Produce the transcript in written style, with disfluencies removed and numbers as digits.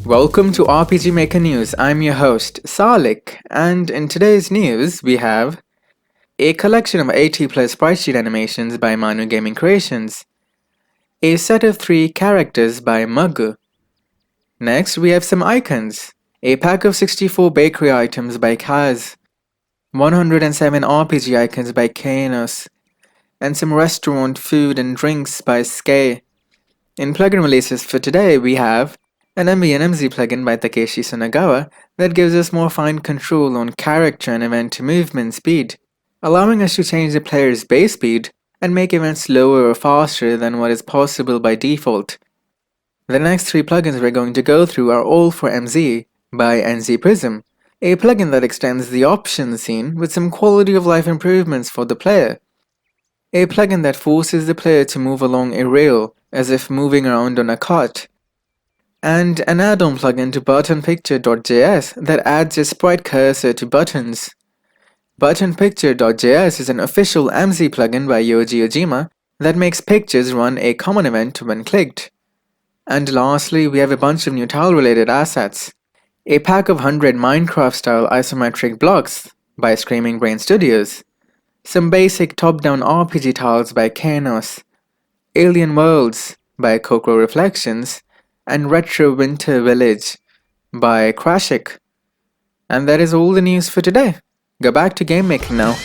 Welcome to RPG Maker News. I'm your host, Salik, and in today's news we have a collection of 80 plus Spritesheet animations by Manu Gaming Creations, a set of 3 characters by Muggu. Next, we have some icons, a pack of 64 bakery items by Kaz, 107 RPG icons by Kanos, and some restaurant food and drinks by Skay. In plugin releases for today, we have an MV and MZ plugin by Takeshi Sunagawa that gives us more fine control on character and event movement speed, allowing us to change the player's base speed and make events slower or faster than what is possible by default. The next 3 plugins we're going to go through are all for MZ by NZ Prism, a plugin that extends the options scene with some quality of life improvements for the player. A plugin that forces the player to move along a rail as if moving around on a cart. And an add-on plugin to ButtonPicture.js that adds a sprite cursor to buttons. ButtonPicture.js is an official MZ plugin by Yoji Ojima that makes pictures run a common event when clicked. And lastly, we have a bunch of new tile-related assets. A pack of 100 Minecraft-style isometric blocks by Screaming Brain Studios. Some basic top-down RPG tiles by Kanos. Alien Worlds by Coco Reflections, and Retro Winter Village by Krashik. And that is all the news for today. Go back to game making now.